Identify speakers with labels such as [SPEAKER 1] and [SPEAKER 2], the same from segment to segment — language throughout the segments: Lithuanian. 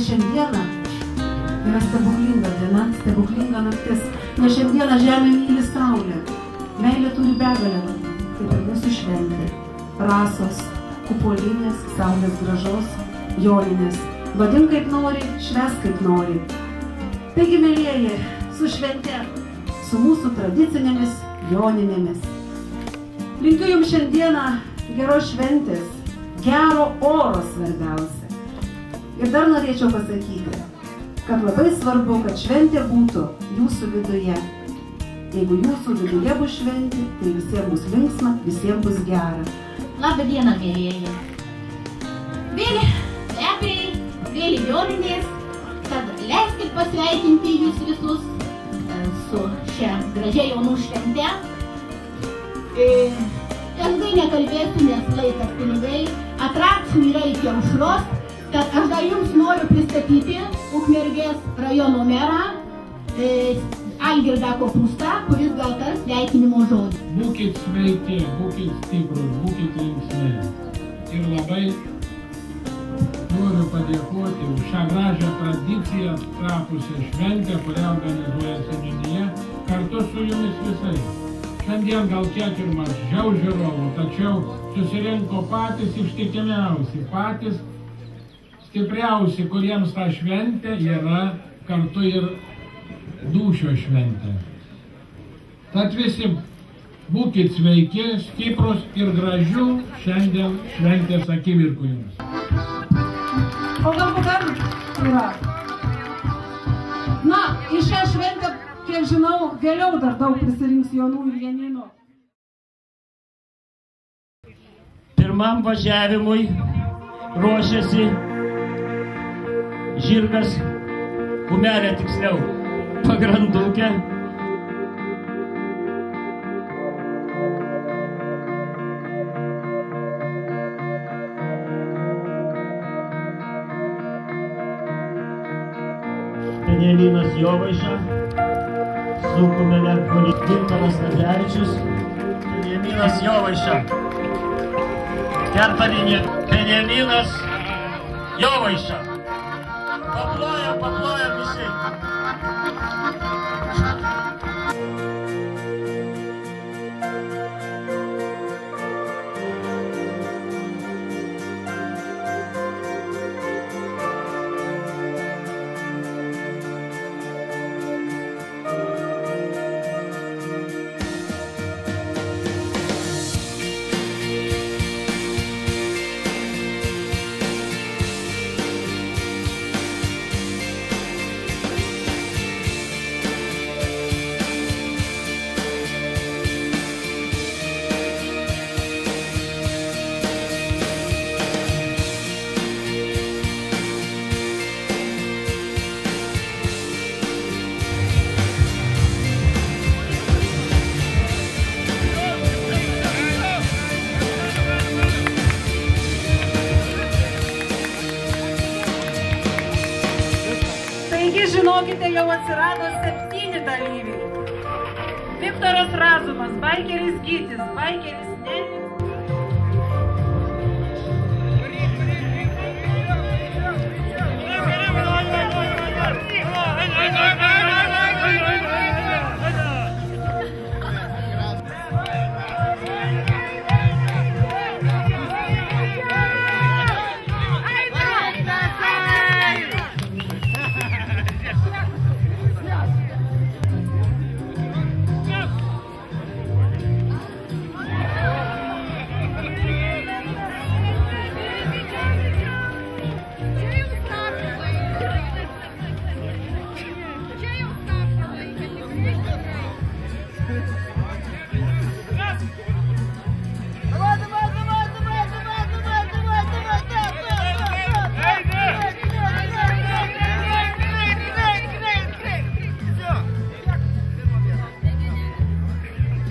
[SPEAKER 1] Šiandieną yra stebuklinga diena, stebuklinga naktis, nes šiandieną žemė myli saulę. Meilė turi begalę, kaip ir mūsų šventė. Rasos, kupolinės, saulės gražos, joninės. Vadink kaip nori, švęsk kaip nori. Taigi, mielieji, su švente, su mūsų tradicinėmis joninėmis. Linkiu jums šiandieną geros šventės, gero oro svarbiausia. Ir dar norėčiau pasakyti, kad labai svarbu, kad šventė būtų jūsų viduje. Jeigu jūsų viduje bus šventė, tai visiems bus linksma, visiems bus gera.
[SPEAKER 2] Labą dieną, mielieji. Vėl lepiai, vėl joninės, tad leiskit pasveikinti jūs visus su šia gražia jaunų švente. Ilgai nekalbėsiu, nes laikas pinigai, atrakcijų yra iki aušros. Tad aš dar jums noriu pristatyti Ukmergės rajono merą Algirdą Kopūstą, kuris gal tars sveikinimo žodį.
[SPEAKER 3] Būkit sveiki, būkit stiprus, būkit linksmi. Ir labai noriu padėkoti už šią gražią tradiciją tapusią šventę, kurią organizuoja seniūnija kartu su jumis visais. Šiandien gal kiek ir mažiau žiūrovų, tačiau susirinko patys ištikimiausi, patys stipriausi, kuriems ta šventė yra kartu ir dūšio šventė. Tad visi būkit sveiki, stiprus ir gražių šiandien šventės akimirkų jums.
[SPEAKER 1] O galbūt dar yra? Na, į šią šventę, kiek žinau, vėliau dar daug prisirinks jaunų ir janinų.
[SPEAKER 4] Pirmam važiavimui ruošiasi žirgas, kumelė tiksliau, pagrandukė. Penelinas Jovaiša, su kumele Gintaras Nazevičius. Penelinas Jovaiša. Kertalinė Penelinas Jovaiša. Paplojam visi.
[SPEAKER 5] atsirado 7 dalyviai. Viktoras Razumas, baikeris Gytis, baikeris Nerijus.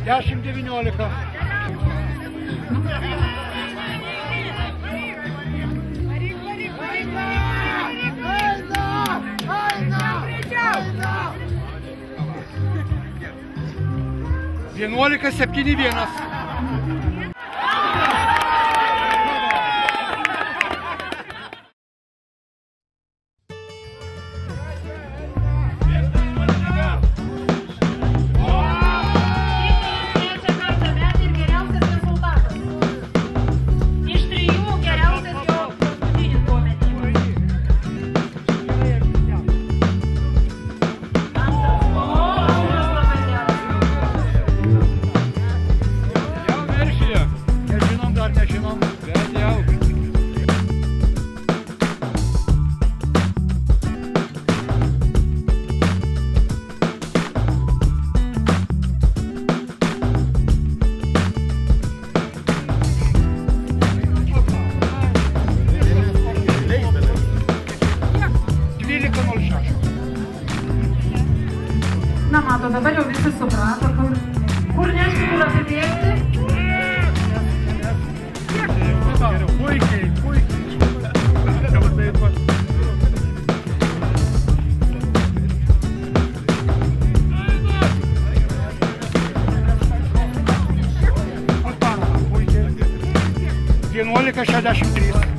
[SPEAKER 6] Десять 19. Vienuolika 7-1.
[SPEAKER 5] Na, mato, dabar jau visi suprato, kur nešti, kur atidėti.
[SPEAKER 6] Puikiai, puikiai. Vienuolika 63.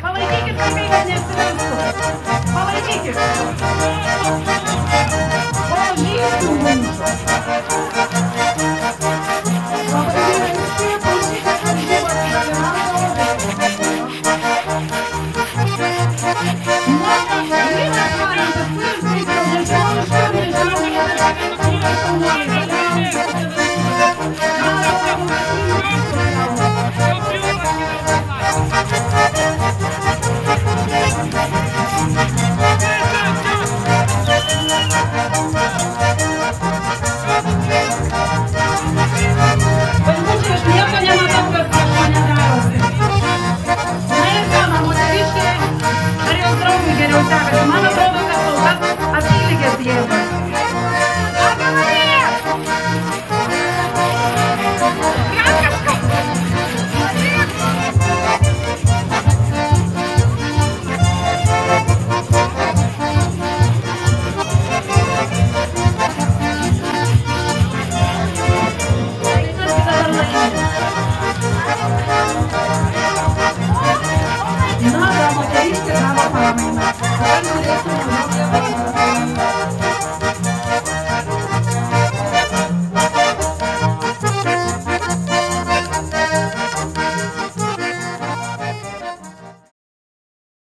[SPEAKER 5] Palaikykit, kad neapsileistų. Palaikykit.